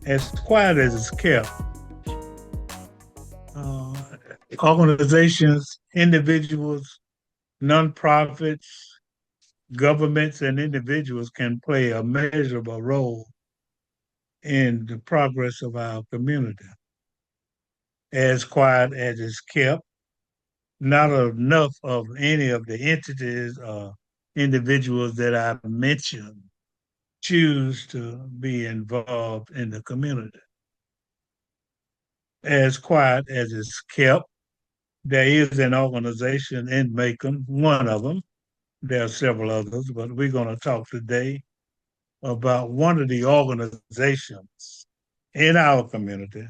As quiet as it's kept, uh, organizations, individuals, nonprofits, governments, and individuals can play a measurable role in the progress of our community. As quiet as it's kept, not enough of any of the entities or individuals that I mentioned choose to be involved in the community. As quiet as it's kept, there is an organization in Macon, one of them. There are several others, but we're going to talk today about one of the organizations in our community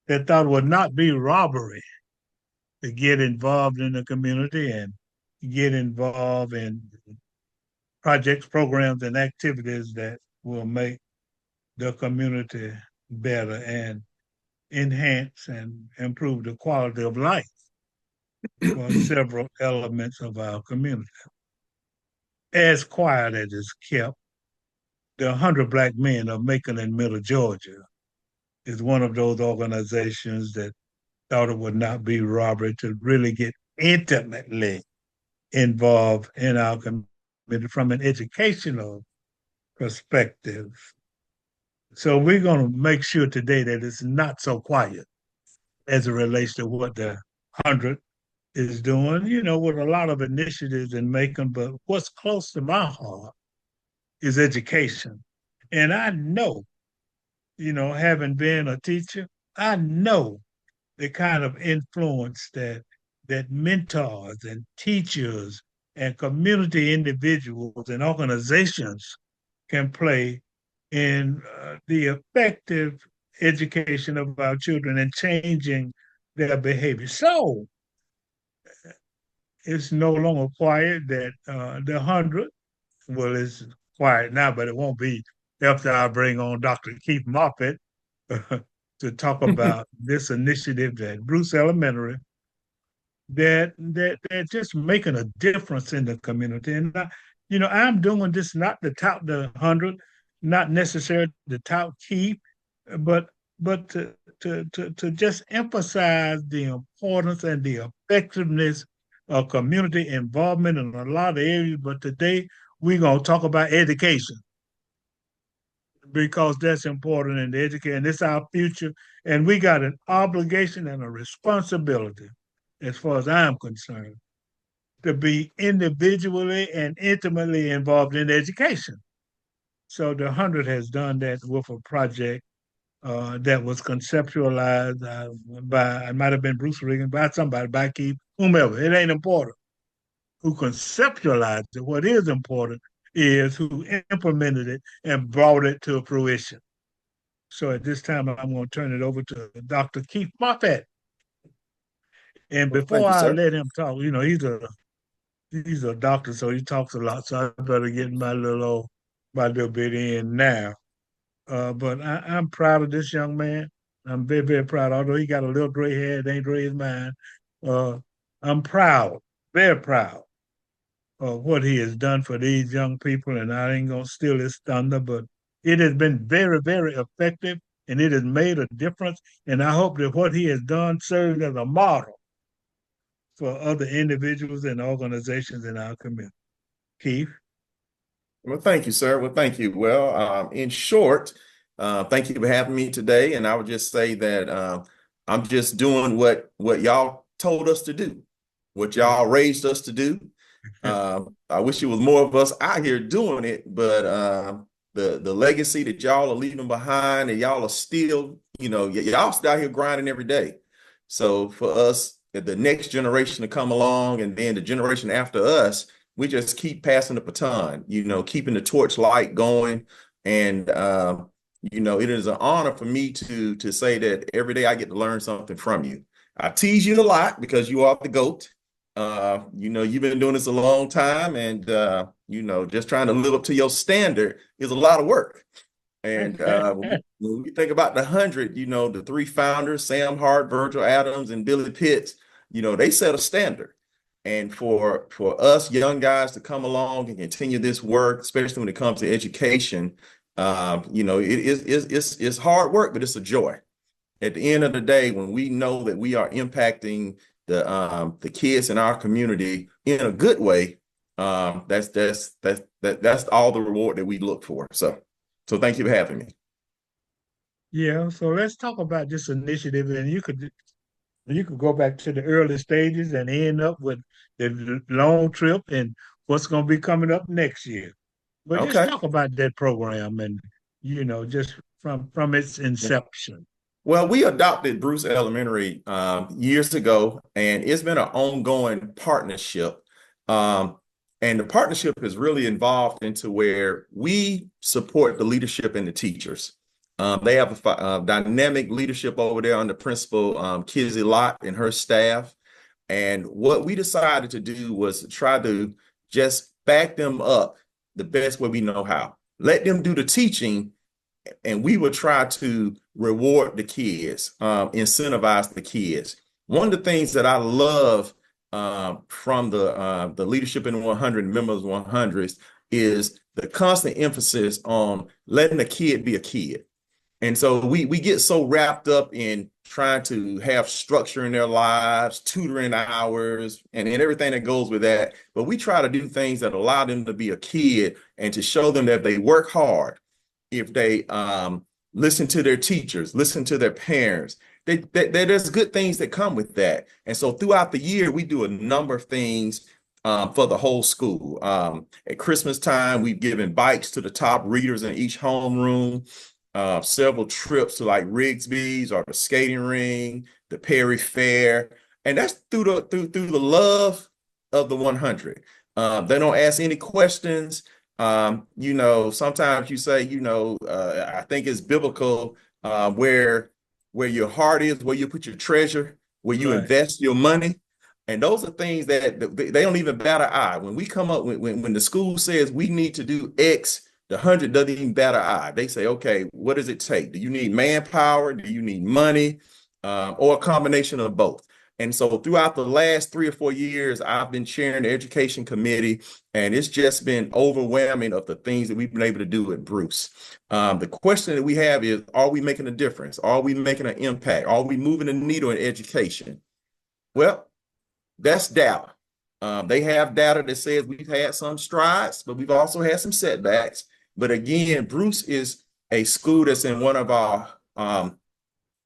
that thought it would not be robbery to get involved in the community and get involved in projects, programs, and activities that will make the community better and enhance and improve the quality of life for several elements of our community. As quiet as it's kept, the 100 Black Men of Macon and Middle Georgia is one of those organizations that thought it would not be robbery to really get intimately involved in our community from an educational perspective. So we're going to make sure today that it's not so quiet as it relates to what the 100 is doing, with a lot of initiatives in Macon. But what's close to my heart is education. And I know, having been a teacher, I know the kind of influence that mentors and teachers and community individuals and organizations can play in the effective education of our children and changing their behavior. So it's no longer quiet that the 100, well, it's quiet now, but it won't be after I bring on Dr. Keith Moffett to talk about this initiative at Bruce Elementary that just making a difference in the community. And I'm doing this not to tout the 100, not necessarily to tout Keith, but to just emphasize the importance and the effectiveness of community involvement in a lot of areas. But today we're going to talk about education because that's important in the education. It's our future, and we got an obligation and a responsibility, as far as I'm concerned, to be individually and intimately involved in education. So the 100 has done that with a project that was conceptualized by, it might have been Bruce Regan, by somebody, by Keith, whomever. It ain't important who conceptualized it. What is important is who implemented it and brought it to fruition. So at this time, I'm going to turn it over to Dr. Keith Moffett. And Well, thank before you, I sir. let him talk, he's a doctor, so he talks a lot. So I better get my little bit in now. But I'm proud of this young man. I'm very, very proud. Although he got a little gray hair, it ain't gray as mine. Uh, I'm proud, very proud of what he has done for these young people. And I ain't gonna steal his thunder, but it has been very, very effective, and it has made a difference. And I hope that what he has done serves as a model for other individuals and organizations in our community. Keith? Well, thank you, sir. Well, thank you. Well, in short, thank you for having me today. And I would just say that I'm just doing what y'all told us to do, what y'all raised us to do. I wish it was more of us out here doing it, but the legacy that y'all are leaving behind, and y'all are still, y'all still out here grinding every day. So for us, the next generation to come along, and then the generation after us, we just keep passing the baton, keeping the torch light going. And it is an honor for me to say that every day I get to learn something from you. I tease you a lot because you are the GOAT. You've been doing this a long time, and just trying to live up to your standard is a lot of work. And when we think about the 100, the three founders, Sam Hart, Virgil Adams, and Billy Pitts, they set a standard. And for us young guys to come along and continue this work, especially when it comes to education, It's hard work, but it's a joy. At the end of the day, when we know that we are impacting the kids in our community in a good way, that's all the reward that we look for. So thank you for having me. Yeah, so let's talk about this initiative, and you could go back to the early stages and end up with the long trip and what's going to be coming up next year. But just Okay. talk about that program and just from its inception. Well, we adopted Bruce Elementary years ago, and it's been an ongoing partnership. Um, and the partnership has really involved into where we support the leadership and the teachers. They have a dynamic leadership over there under Principal Kizzy Lott and her staff. And what we decided to do was try to just back them up the best way we know how. Let them do the teaching, and we would try to reward the kids, incentivize the kids. One of the things that I love from the leadership in 100 members 100s is the constant emphasis on letting a kid be a kid. And so we get so wrapped up in trying to have structure in their lives, tutoring hours, and everything that goes with that. But we try to do things that allow them to be a kid and to show them that if they work hard, if they listen to their teachers, listen to their parents, there's good things that come with that. And so throughout the year, we do a number of things for the whole school. At Christmas time, we've given bikes to the top readers in each homeroom, several trips to like Rigsby's or the skating ring, the Perry Fair. And that's through the love of the 100. They don't ask any questions. Sometimes you say, I think it's biblical, where your heart is, where you put your treasure, where you Right. invest your money. And those are things that they don't even bat an eye. When we come up, when the school says we need to do X, the 100 doesn't even bat an eye. They say, okay, what does it take? Do you need manpower? Do you need money? Or a combination of both? And so throughout the last 3 or 4 years, I've been chairing the education committee, and it's just been overwhelming of the things that we've been able to do with Bruce. The question that we have is, are we making a difference? Are we making an impact? Are we moving the needle in education? Well, that's data. They have data that says we've had some strides, but we've also had some setbacks. But again, Bruce is a school that's in one of our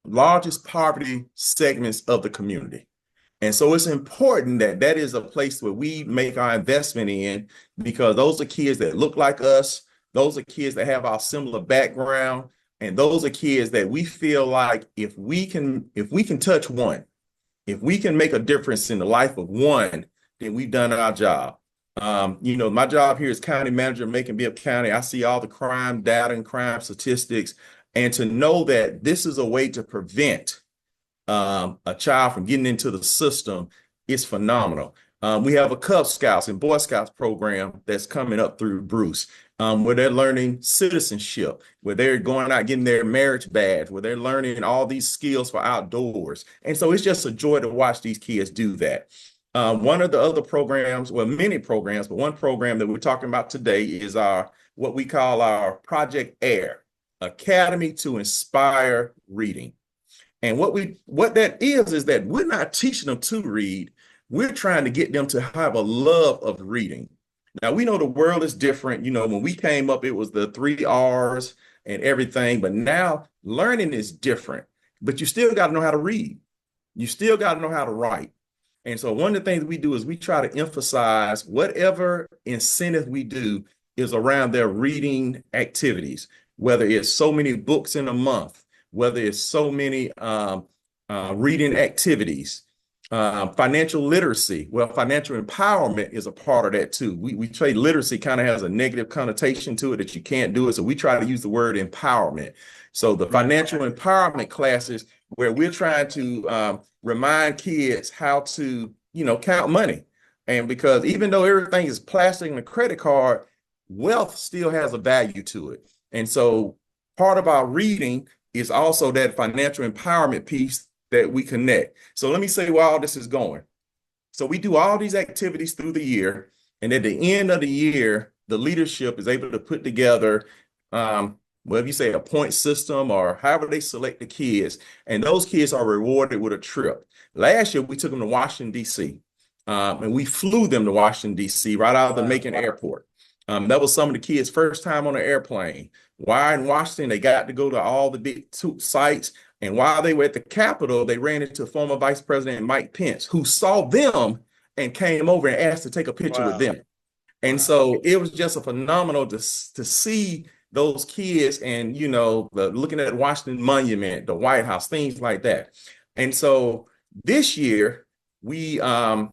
largest poverty segments of the community. And so it's important that that is a place where we make our investment in, because those are kids that look like us. Those are kids that have our similar background. And those are kids that we feel like if we can touch one, if we can make a difference in the life of one, then we've done our job. My job here is county manager of Macon County. I see all the crime data and crime statistics. And to know that this is a way to prevent a child from getting into the system is phenomenal. We have a Cub Scouts and Boy Scouts program that's coming up through Bruce, where they're learning citizenship, where they're going out getting their marriage badge, where they're learning all these skills for outdoors. And so it's just a joy to watch these kids do that. One of the other programs, well, many programs, but one program that we're talking about today is what we call our Project AIR, Academy to Inspire Reading. And what that is that we're not teaching them to read. We're trying to get them to have a love of reading. Now, we know the world is different. When we came up, it was the 3 R's and everything. But now learning is different. But you still got to know how to read. You still got to know how to write. And so one of the things we do is we try to emphasize whatever incentive we do is around their reading activities, whether it's so many books in a month, whether it's so many reading activities, financial literacy. Well, financial empowerment is a part of that too. We say literacy kind of has a negative connotation to it that you can't do it. So we try to use the word empowerment. So the financial empowerment classes where we're trying to remind kids how to, count money. And because even though everything is plastic and a credit card, wealth still has a value to it. And so part of our reading is also that financial empowerment piece that we connect. So let me say where all this is going. So we do all these activities through the year. And at the end of the year, the leadership is able to put together well, if you say a point system or however they select the kids, and those kids are rewarded with a trip. Last year, we took them to Washington, D.C., and we flew them to Washington, D.C. right out of the Macon airport. That was some of the kids' first time on an airplane. While in Washington, they got to go to all the big sites. And while they were at the Capitol, they ran into former Vice President Mike Pence, who saw them and came over and asked to take a picture with them. And so it was just a phenomenal to see those kids and, looking at Washington Monument, the White House, things like that. And so this year, we, at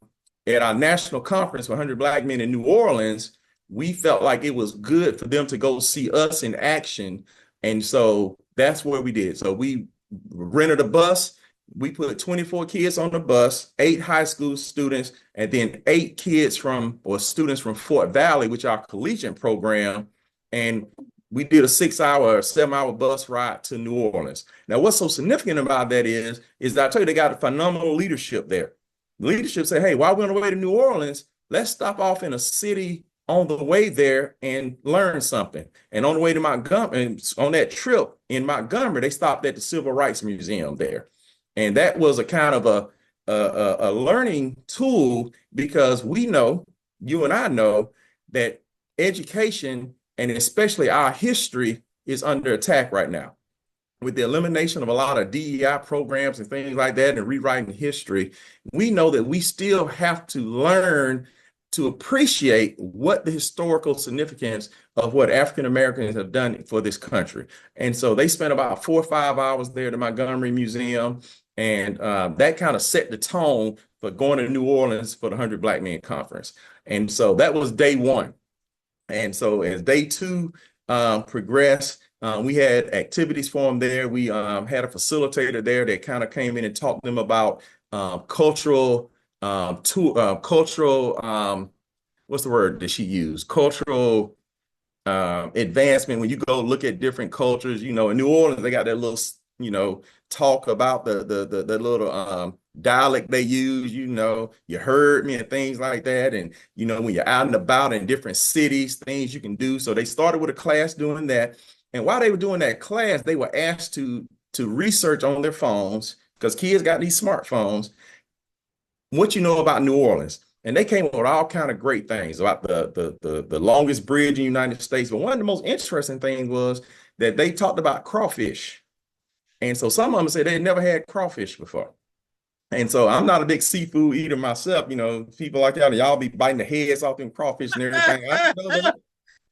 our national conference for 100 Black men in New Orleans, we felt like it was good for them to go see us in action. And so that's what we did. So we rented a bus. We put 24 kids on the bus, 8 high school students, and then 8 kids students from Fort Valley, which is our Collegiate program. And we did a 6-hour or 7-hour bus ride to New Orleans. Now, what's so significant about that is I tell you, they got a phenomenal leadership there. The leadership said, hey, while we're on the way to New Orleans, let's stop off in a city on the way there and learn something. And on the way to Montgomery, on that trip in Montgomery, they stopped at the Civil Rights Museum there. And that was a kind of a learning tool, because we know, you and I know, that education and especially our history is under attack right now. With the elimination of a lot of DEI programs and things like that and rewriting history, we know that we still have to learn to appreciate what the historical significance of what African Americans have done for this country. And so they spent about 4 or 5 hours there at the Montgomery Museum. And that kind of set the tone for going to New Orleans for the 100 Black Men Conference. And so that was day one. And so as day two progressed, we had activities for them there. We had a facilitator there that kind of came in and talked to them about cultural, what's the word that she used? Cultural advancement. When you go look at different cultures, in New Orleans, they got that little, talk about the little dialect they use, you heard me and things like that. And, when you're out and about in different cities, things you can do. So they started with a class doing that. And while they were doing that class, they were asked to research on their phones, because kids got these smartphones, what you know about New Orleans. And they came up with all kind of great things about the longest bridge in the United States. But one of the most interesting things was that they talked about crawfish. And so some of them said they had never had crawfish before. And so I'm not a big seafood eater myself. People like that, y'all be biting the heads off them crawfish and everything.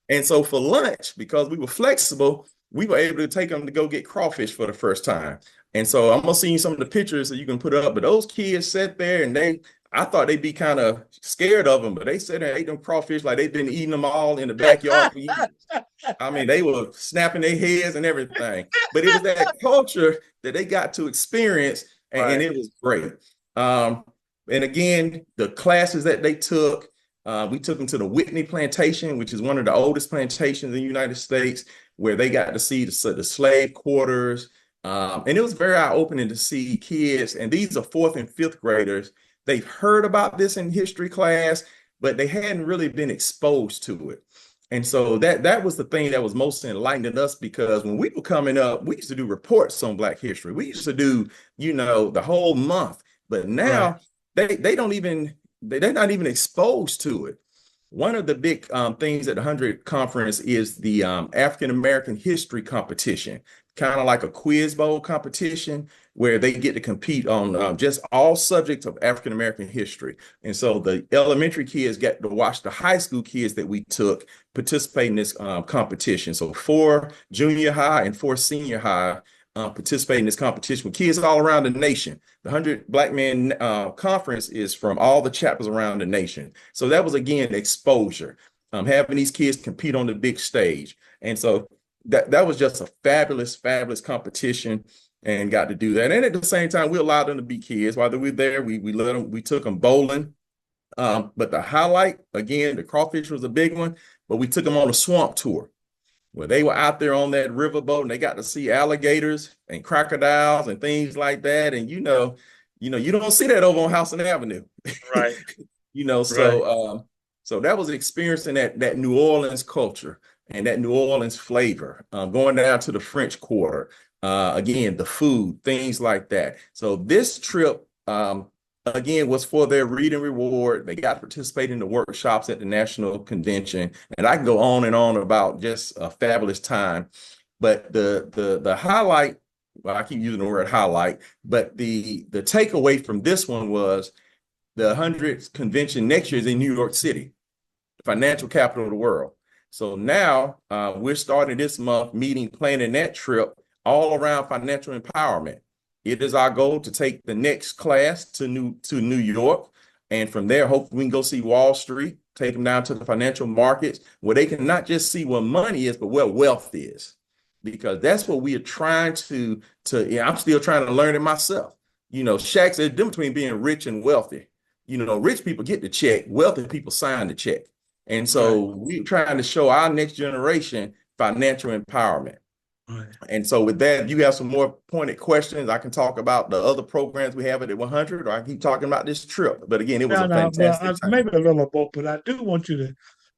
And so for lunch, because we were flexible, we were able to take them to go get crawfish for the first time. And so I'm going to see you some of the pictures that you can put up. But those kids sat there and I thought they'd be kind of scared of them, but they sat there and ate them crawfish like they've been eating them all in the backyard for years. I mean, they were snapping their heads and everything. But it was that culture that they got to experience, and it was great. And again, the classes that they took, we took them to the Whitney Plantation, which is one of the oldest plantations in the United States, where they got to see the slave quarters. And it was very eye-opening to see kids, and these are 4th and 5th graders. They've heard about this in history class, but they hadn't really been exposed to it. And so that was the thing that was most enlightening to us, because when we were coming up, we used to do reports on Black history. We used to do, the whole month. But now they're not even exposed to it. One of the big things at the 100 conference is the African American history competition, kind of like a quiz bowl competition where they get to compete on just all subjects of African American history. And so the elementary kids get to watch the high school kids that we took participate in this competition. So 4 junior high and 4 senior high participate in this competition with kids all around the nation. The 100 Black Men Conference is from all the chapters around the nation. So that was, again, exposure, having these kids compete on the big stage. And so that was just a fabulous, fabulous competition, and got to do that. And at the same time, we allowed them to be kids. While they were there, we took them bowling. But the highlight, again, the crawfish was a big one, but we took them on a swamp tour, where they were out there on that riverboat and they got to see alligators and crocodiles and things like that. And, you don't see that over on Houston Avenue. Right. So that was experiencing that New Orleans culture. and that New Orleans flavor, going down to the French Quarter, again, the food, things like that. So this trip, again, was for their read and reward. They got to participate in the workshops at the National Convention, and I can go on and on about just a fabulous time. But the highlight, well, I keep using the word highlight, but the takeaway from this one was the 100th convention next year is in New York City, the financial capital of the world. So now we're starting this month planning that trip all around financial empowerment. It is our goal to take the next class to New York. And from there, hopefully we can go see Wall Street, take them down to the financial markets where they can not just see what money is, but what wealth is. Because that's what we are trying to I'm still trying to learn it myself. Shaq said the difference between being rich and wealthy. Rich people get the check, wealthy people sign the check. And so we're trying to show our next generation financial empowerment. Right. And so with that, if you have some more pointed questions, I can talk about the other programs we have at the 100, or I keep talking about this trip. But again, it was a fantastic time. Maybe a little both, but I do want you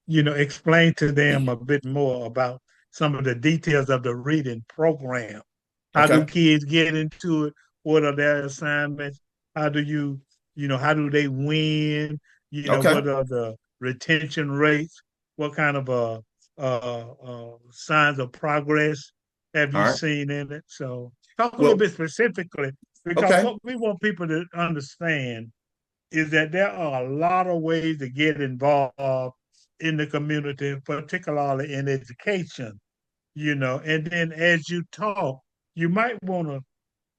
to, explain to them a bit more about some of the details of the reading program. How do kids get into it? What are their assignments? How do how do they win? What are the retention rates? What kind of signs of progress have you seen in it? So talk a little bit specifically, because what we want people to understand is that there are a lot of ways to get involved in the community, particularly in education, and then as you talk, you might want to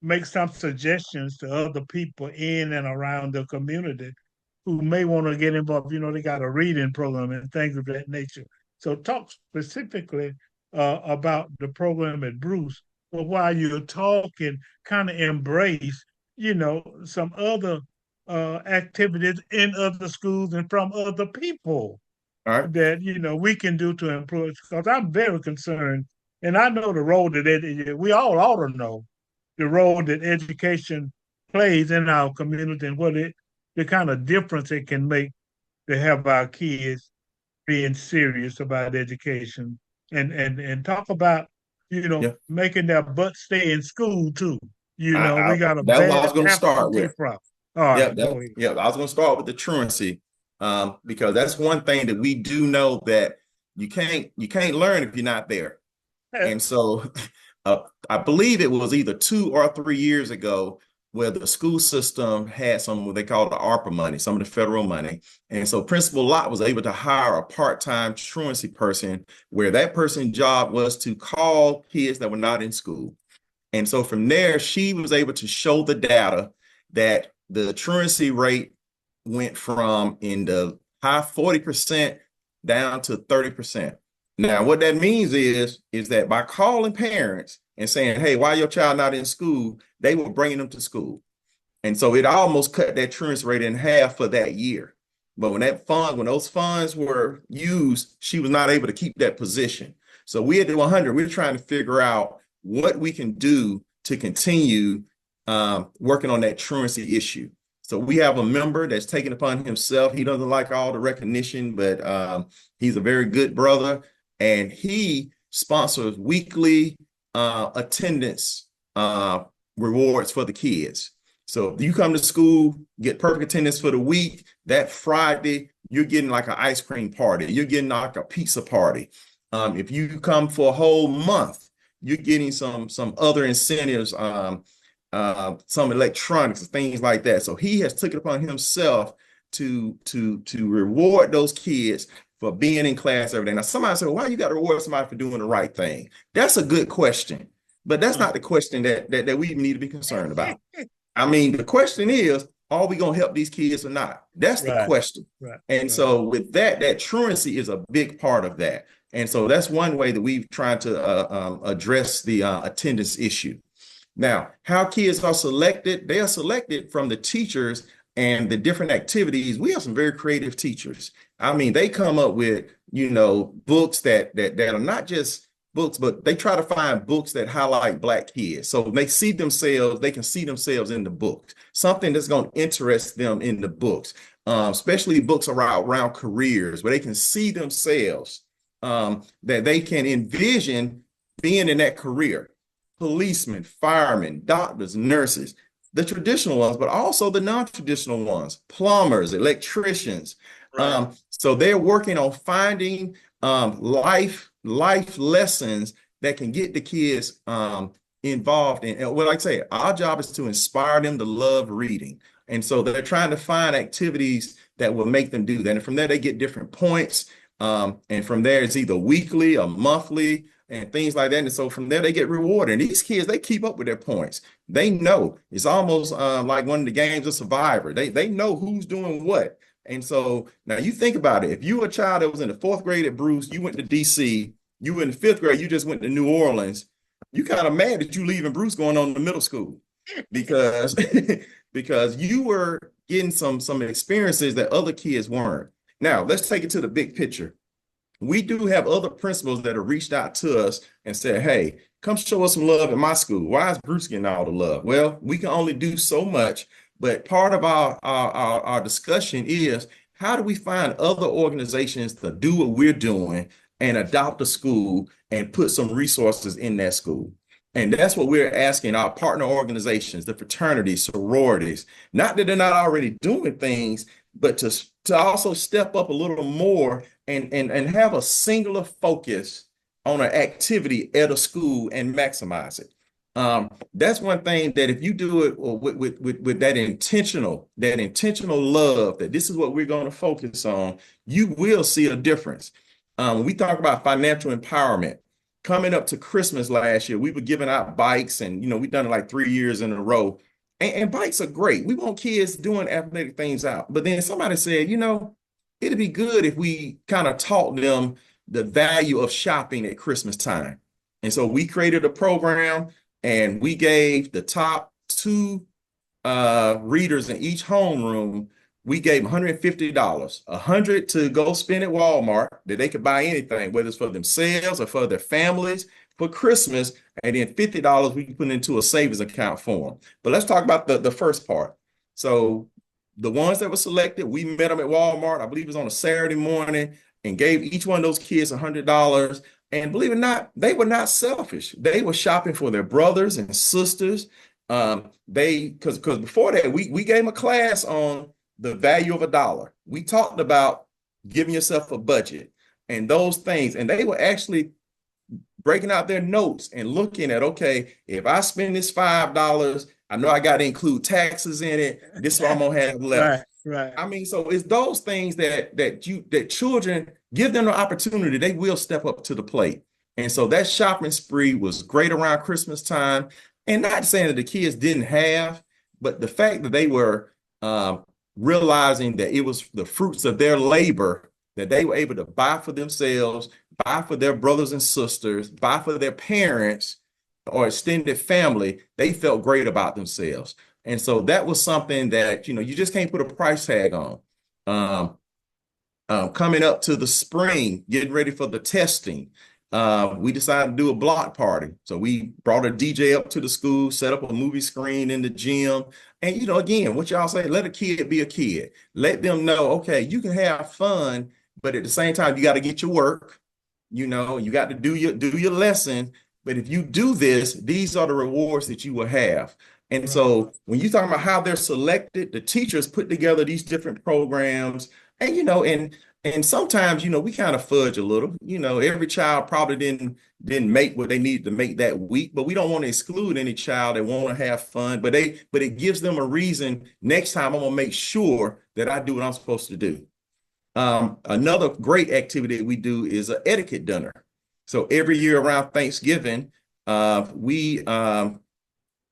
make some suggestions to other people in and around the community who may want to get involved. They got a reading program and things of that nature. So talk specifically about the program at Bruce, but while you're talking, kind of embrace, some other activities in other schools and from other people that, we can do to improve. Because I'm very concerned, and I know the role that we all ought to know the role that education plays in our community and the kind of difference it can make to have our kids being serious about education and talk about, making their butt stay in school too. We got a that's what I was going to start with. Problem. All right, I was going to start with the truancy, because that's one thing that we do know, that you can't learn if you're not there. And so I believe it was either 2 or 3 years ago where the school system had some what they call the ARPA money, some of the federal money. And so Principal Lott was able to hire a part-time truancy person, where that person's job was to call kids that were not in school. And so from there, she was able to show the data that the truancy rate went from in the high 40% down to 30%. Now, what that means is that by calling parents and saying, hey, why your child not in school, they were bringing them to school. And so it almost cut that truancy rate in half for that year. But when those funds were used, she was not able to keep that position. So we at the 100, we're trying to figure out what we can do to continue working on that truancy issue. So we have a member that's taken upon himself. He doesn't like all the recognition, but he's a very good brother. And he sponsors weekly attendance rewards for the kids. So if you come to school, get perfect attendance for the week, that Friday, you're getting like an ice cream party. You're getting like a pizza party. If you come for a whole month, you're getting some other incentives, some electronics, things like that. So he has taken upon himself to reward those kids for being in class every day. Now, somebody said, well, why you got to reward somebody for doing the right thing? That's a good question, but that's not the question that we need to be concerned about. I mean, the question is, are we going to help these kids or not? That's the question. And so with that truancy is a big part of that. And so that's one way that we've tried to address the attendance issue. Now, how kids are selected, they are selected from the teachers and the different activities. We have some very creative teachers. I mean, they come up with, books that are not just books, but they try to find books that highlight Black kids. So they can see themselves in the books, something that's going to interest them in the books, especially books around careers where they can see themselves that they can envision being in that career. Policemen, firemen, doctors, nurses, the traditional ones, but also the non-traditional ones, plumbers, electricians. Right. So they're working on finding life lessons that can get the kids involved in. And well, like I say, our job is to inspire them to love reading. And so they're trying to find activities that will make them do that. And from there, they get different points. And from there, it's either weekly or monthly and things like that. And so from there, they get rewarded. And these kids, they keep up with their points. They know it's almost like one of the games of Survivor. They know who's doing what. And so now you think about it. If you were a child that was in the fourth grade at Bruce, you went to DC, you were in the fifth grade, you just went to New Orleans, you kind of mad that you leaving Bruce going on to middle school because because you were getting some experiences that other kids weren't. Now, let's take it to the big picture. We do have other principals that have reached out to us and said, hey, come show us some love at my school. Why is Bruce getting all the love? Well, we can only do so much, but part of our discussion is how do we find other organizations to do what we're doing and adopt a school and put some resources in that school? And that's what we're asking our partner organizations, the fraternities, sororities, not that they're not already doing things, but to also step up a little more and have a singular focus on an activity at a school and maximize it. That's one thing that if you do it with that intentional love, that this is what we're going to focus on, you will see a difference. We talk about financial empowerment. Coming up to Christmas last year, we were giving out bikes, and we've done it like 3 years in a row. And bikes are great. We want kids doing athletic things out. But then somebody said, it'd be good if we kind of taught them the value of shopping at Christmas time. And so we created a program, and we gave the top two readers in each homeroom, we gave $150, $100 to go spend at Walmart that they could buy anything, whether it's for themselves or for their families for Christmas, and then $50 we put into a savings account for them. But let's talk about the first part. So the ones that were selected, we met them at Walmart, I believe it was on a Saturday morning, and gave each one of those kids $100. And believe it or not, they were not selfish. They were shopping for their brothers and sisters. Because before that, we gave them a class on the value of $1. We talked about giving yourself a budget and those things. And they were actually breaking out their notes and looking at, okay, if I spend this $5, I know I got to include taxes in it. This is what I'm going to have left. Right. I mean, so it's those things that children, give them the opportunity, they will step up to the plate. And so that shopping spree was great around Christmas time. And not saying that the kids didn't have, but the fact that they were realizing that it was the fruits of their labor that they were able to buy for themselves, buy for their brothers and sisters, buy for their parents or extended family, they felt great about themselves. And so that was something that, you just can't put a price tag on. Coming up to the spring, getting ready for the testing, we decided to do a block party. So we brought a DJ up to the school, set up a movie screen in the gym. And, again, what y'all say, let a kid be a kid. Let them know, okay, you can have fun, but at the same time, you got to get your work. You got to do your lesson. But if you do this, these are the rewards that you will have. And so when you talk about how they're selected, the teachers put together these different programs. And, and sometimes, we kind of fudge a little. Every child probably didn't make what they needed to make that week, but we don't want to exclude any child that want to have fun. But it gives them a reason. Next time, I'm going to make sure that I do what I'm supposed to do. Another great activity that we do is an etiquette dinner. So every year around Thanksgiving, we hire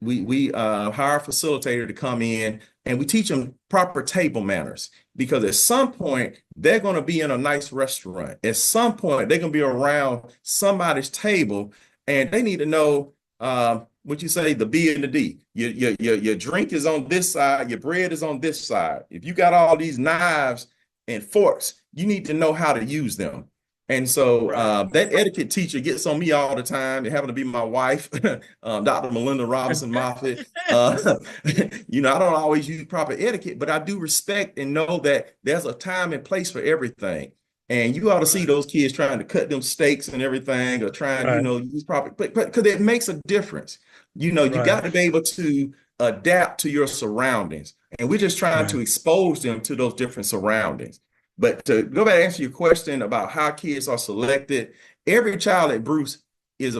a facilitator to come in, and we teach them proper table manners, because at some point they're going to be in a nice restaurant. At some point they're going to be around somebody's table, and they need to know what you say, the B and the D. Your drink is on this side, your bread is on this side. If you got all these knives and forks, you need to know how to use them. And so that etiquette teacher gets on me all the time. It happened to be my wife, Dr. Melinda Robinson Moffett. I don't always use proper etiquette, but I do respect and know that there's a time and place for everything. And you ought to see Right. those kids trying to cut them steaks and everything, or trying, Right. use proper, but because it makes a difference. You Right. got to be able to adapt to your surroundings. And we're just trying Right. to expose them to those different surroundings. But to go back and answer your question about how kids are selected, every child at Bruce is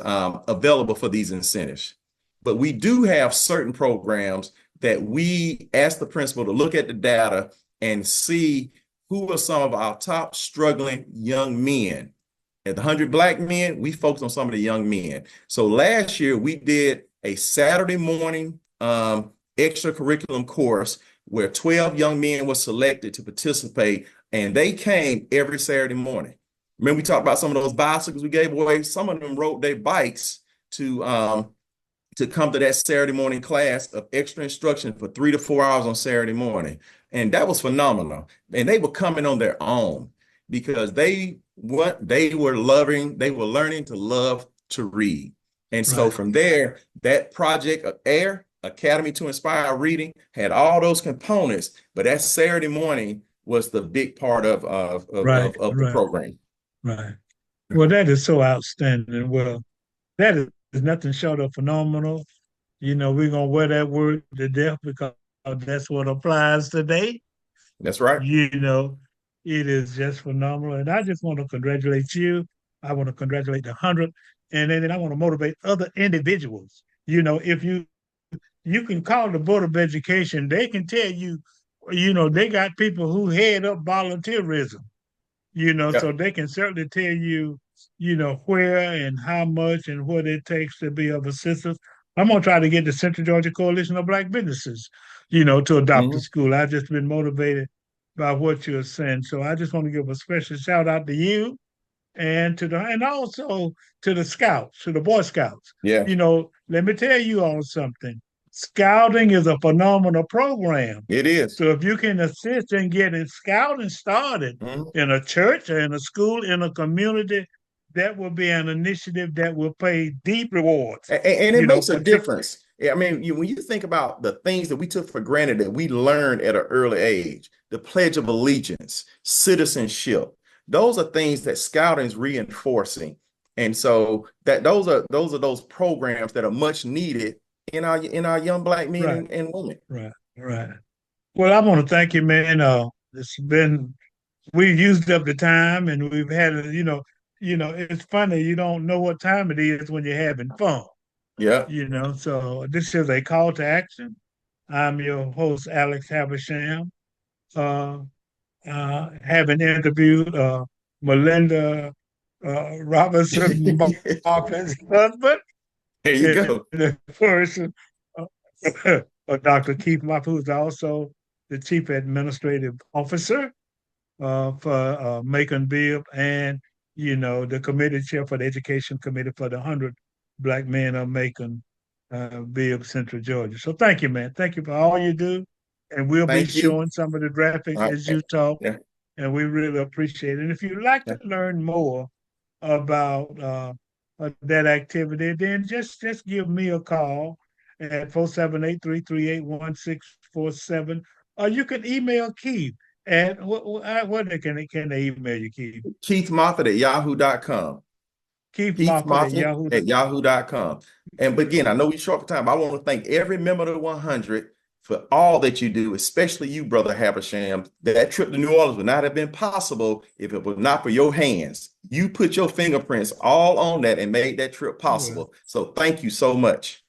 available for these incentives. But we do have certain programs that we ask the principal to look at the data and see who are some of our top struggling young men. At the 100 Black Men, we focused on some of the young men. So last year we did a Saturday morning extracurriculum course where 12 young men were selected to participate, and they came every Saturday morning. Remember, we talked about some of those bicycles we gave away. Some of them rode their bikes to come to that Saturday morning class of extra instruction for 3 to 4 hours on Saturday morning. And that was phenomenal. And they were coming on their own because they were learning to love to read. And so Right. from there, that project of AIR, Academy to Inspire Reading, had all those components, but that Saturday morning was the big part Right. of the Right. program. Right. Well, that is so outstanding. Well, that is nothing short of phenomenal. We're gonna wear that word to death because that's what applies today. That's right. You know, it is just phenomenal. And I just want to congratulate you. I want to congratulate the 100. And then I want to motivate other individuals. If you can call the Board of Education, they can tell you, they got people who head up volunteerism, Yeah. so they can certainly tell you, where and how much and what it takes to be of assistance. I'm gonna try to get the Central Georgia Coalition of Black Businesses, to adopt the Mhm. school. I've just been motivated by what you're saying. So I just want to give a special shout out to you and also to the scouts, to the Boy Scouts. Yeah, Let me tell you all something. Scouting is a phenomenal program. it is. So if you can assist in getting scouting started Mhm. in a church or in a school, in a community, that will be an initiative that will pay deep rewards, And it makes a particularly. difference. I mean, when you think about the things that we took for granted that we learned at an early age, the Pledge of Allegiance, citizenship, those are things that scouting is reinforcing. And so that those programs that are much needed in our young Black men Right, and women. right, right. Well, I want to thank you, man. We used up the time and we've had, it's funny, you don't know what time it is when you're having fun. Yeah. So this is a call to action. I'm your host, Alex Habersham, uh, having interviewed Melinda Robinson There Moffitt's husband, you in go. the person of Dr. Keith Moffitt, who's also the Chief Administrative Officer for Macon Bibb and, the committee chair for the Education Committee for the 100 Black Men of Macon, Bibb, Central Georgia. So thank you, man. Thank you for all you do. And we'll be Thank you. showing some of the graphics All as right. you talk, Yeah. and we really appreciate it. And if you'd like to Yeah. learn more about that activity, then just give me a call at 478-338-1647. Or you can email Keith at what can they email you, Keith? Keith Moffett at yahoo.com. Keith Keith Moffett at Moffett Yahoo. at yahoo.com. And but again, I know we're short for time, but I want to thank every member of the 100 for all that you do, especially you, Brother Habersham. That trip to New Orleans would not have been possible if it was not for your hands. You put your fingerprints all on that and made that trip Well, possible. So thank you so much.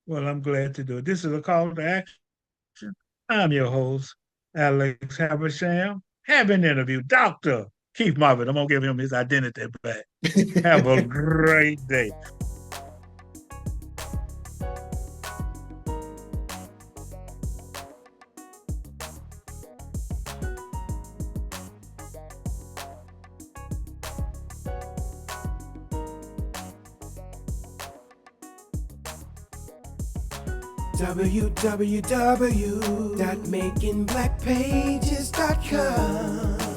well, I'm glad to do it. This is a call to action. I'm your host, Alex Habersham. Having interviewed Dr. Keith Moffett. I'm going to give him his identity back. Have a great day. www.makingblackpages.com